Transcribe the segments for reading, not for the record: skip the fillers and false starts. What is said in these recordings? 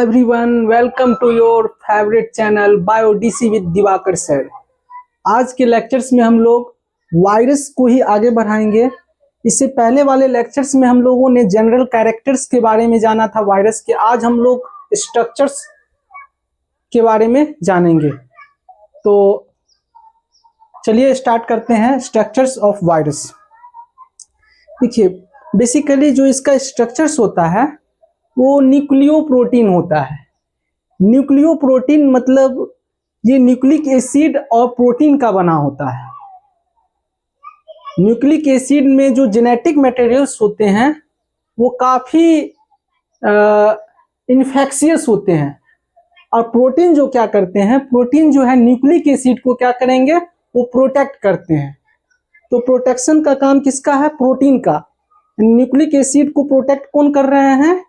everyone, welcome to your favorite channel BioDC with Diwakar sir. आज के lectures में हम लोग वायरस को ही आगे बढ़ाएंगे। इससे पहले वाले लेक्चर्स में हम लोगों ने जनरल कैरेक्टर्स के बारे में जाना था वायरस के। आज हम लोग स्ट्रक्चर्स के बारे में जानेंगे। तो चलिए स्टार्ट करते हैं स्ट्रक्चर्स ऑफ वायरस। देखिए, बेसिकली जो इसका स्ट्रक्चर्स होता है वो न्यूक्लियोप्रोटीन होता है। न्यूक्लियोप्रोटीन मतलब ये न्यूक्लिक एसिड और प्रोटीन का बना होता है। न्यूक्लिक एसिड में जो जेनेटिक मटेरियल्स होते हैं वो काफ़ी इन्फेक्शियस होते हैं, और प्रोटीन जो क्या करते हैं, प्रोटीन जो है न्यूक्लिक एसिड को क्या करेंगे, वो प्रोटेक्ट करते हैं। तो प्रोटेक्शन का काम किसका है? प्रोटीन का। न्यूक्लिक एसिड को प्रोटेक्ट कौन कर रहे हैं?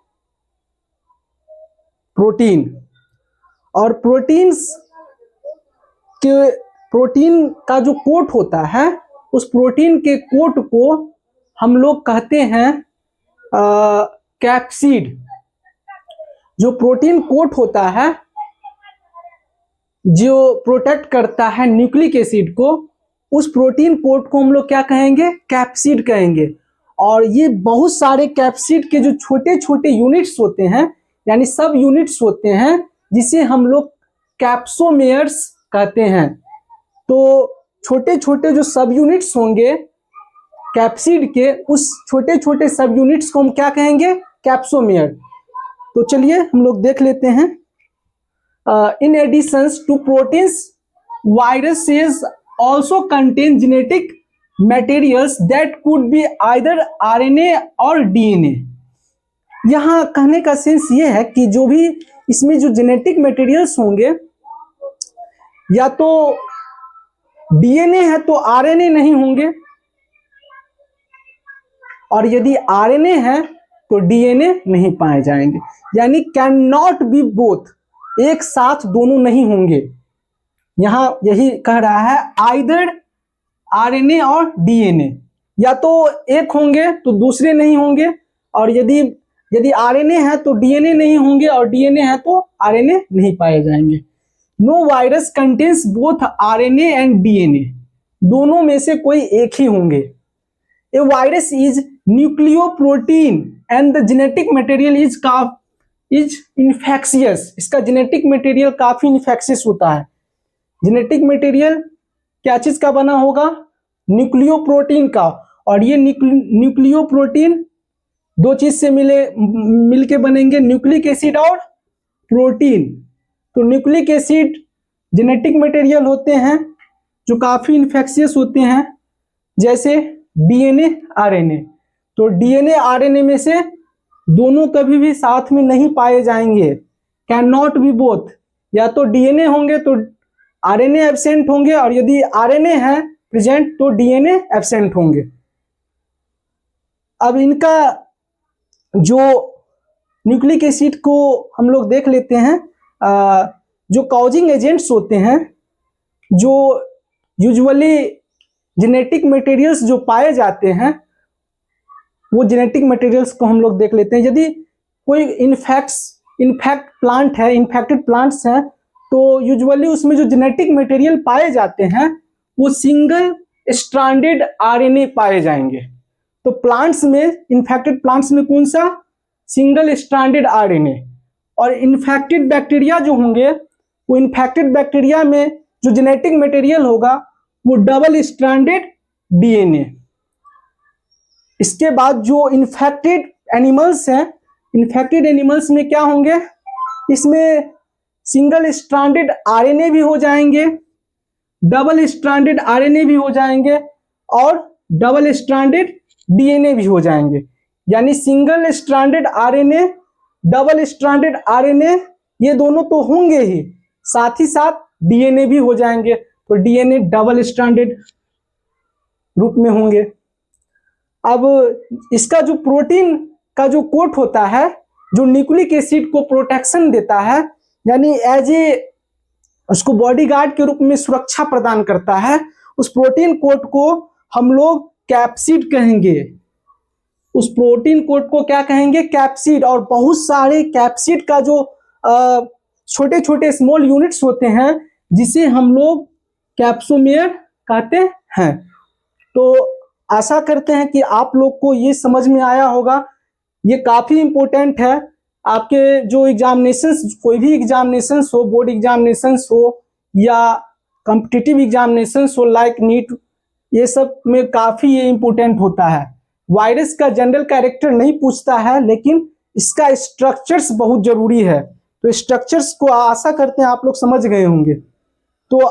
प्रोटीन। और प्रोटीन का जो कोट होता है, उस प्रोटीन के कोट को हम लोग कहते हैं कैप्सिड। जो प्रोटीन कोट होता है जो प्रोटेक्ट करता है न्यूक्लिक एसिड को, उस प्रोटीन कोट को हम लोग क्या कहेंगे? कैप्सिड कहेंगे। और ये बहुत सारे कैप्सिड के जो छोटे छोटे यूनिट्स होते हैं, यानी सब यूनिट्स होते हैं, जिसे हम लोग कैप्सोमेयर्स कहते हैं। तो छोटे छोटे जो सब यूनिट्स होंगे कैप्सिड के, उस छोटे छोटे सब यूनिट्स को हम क्या कहेंगे? कैप्सोमेयर। तो चलिए हम लोग देख लेते हैं। In addition to proteins, viruses also contain genetic materials that could be either RNA और DNA। यहाँ कहने का सेंस ये है कि जो भी इसमें जो जेनेटिक मटेरियल्स होंगे, या तो डीएनए है तो आरएनए नहीं होंगे, और यदि आरएनए है तो डीएनए नहीं पाए जाएंगे। यानी कैन नॉट बी बोथ, एक साथ दोनों नहीं होंगे। यहाँ यही कह रहा है, आइदर आरएनए और डीएनए, या तो एक होंगे तो दूसरे नहीं होंगे, और यदि आरएनए है तो डीएनए नहीं होंगे, और डीएनए है तो आरएनए नहीं पाए जाएंगे। No virus contains both RNA and DNA, दोनों में से कोई एक ही होंगे। A virus is nucleoprotein and the genetic material is infectious. इसका जेनेटिक मटेरियल काफी इन्फेक्शियस होता है। जेनेटिक मटेरियल क्या चीज का बना होगा? न्यूक्लियोप्रोटीन का। और ये न्यूक्लियोप्रोटीन दो चीज से मिलके बनेंगे, न्यूक्लिक एसिड और प्रोटीन। तो न्यूक्लिक एसिड जेनेटिक मटेरियल होते हैं जो काफी इन्फेक्शियस होते हैं, जैसे डीएनए आरएनए। तो डीएनए आरएनए में से दोनों कभी भी साथ में नहीं पाए जाएंगे। कैन नॉट बी बोथ, या तो डीएनए होंगे तो आरएनए एब्सेंट होंगे, और यदि आरएनए है प्रेजेंट तो डीएनए एब्सेंट होंगे। अब इनका जो न्यूक्लिक एसिड को हम लोग देख लेते हैं। जो कॉजिंग एजेंट्स होते हैं, जो यूजुअली जेनेटिक मटेरियल्स जो पाए जाते हैं, वो जेनेटिक मटेरियल्स को हम लोग देख लेते हैं। यदि कोई इन्फेक्टेड प्लांट्स हैं, तो यूजुअली उसमें जो जेनेटिक मटेरियल पाए जाते हैं वो सिंगल स्ट्रैंडेड आरएनए पाए जाएंगे। तो प्लांट्स में, इन्फेक्टेड प्लांट्स में कौन सा? Single stranded RNA. और इन्फेक्टेड बैक्टीरिया जो होंगे, वो इन्फेक्टेड बैक्टीरिया में जो जेनेटिक मटेरियल होगा वो डबल स्ट्रैंडेड डीएनए। इसके बाद जो इन्फेक्टेड एनिमल्स हैं, इन्फेक्टेड एनिमल्स में क्या होंगे? इसमें सिंगल स्ट्रैंडेड आरएनए भी हो जाएंगे, डबल स्ट्रैंडेड आरएनए भी हो जाएंगे, और डबल स्ट्रैंडेड डीएनए भी हो जाएंगे। यानी single stranded RNA, double stranded RNA, ये दोनों तो होंगे ही, साथ ही साथ डीएनए भी हो जाएंगे। तो डीएनए डबल स्ट्रैंडेड रूप में होंगे। अब इसका जो प्रोटीन का जो कोट होता है, जो न्यूक्लिक एसिड को प्रोटेक्शन देता है, यानी एज ए उसको बॉडीगार्ड के रूप में सुरक्षा प्रदान करता है, उस प्रोटीन कोट को हम लोग कैप्सिड कहेंगे। उस प्रोटीन कोट को क्या कहेंगे? कैप्सिड। और बहुत सारे कैप्सिड का जो छोटे छोटे स्मॉल यूनिट्स होते हैं जिसे हम लोग कैप्सोमेयर कहते हैं। तो आशा करते हैं कि आप लोग को ये समझ में आया होगा। ये काफ़ी इम्पोर्टेंट है आपके जो एग्जामिनेशंस, कोई भी एग्जामिनेशंस हो, बोर्ड एग्जामिनेशंस हो या कॉम्पिटिटिव एग्जामिनेशंस हो लाइक नीट, ये सब में काफ़ी ये इम्पोर्टेंट होता है। वायरस का जनरल कैरेक्टर नहीं पूछता है, लेकिन इसका स्ट्रक्चर्स बहुत जरूरी है। तो स्ट्रक्चर्स को आशा करते हैं आप लोग समझ गए होंगे। तो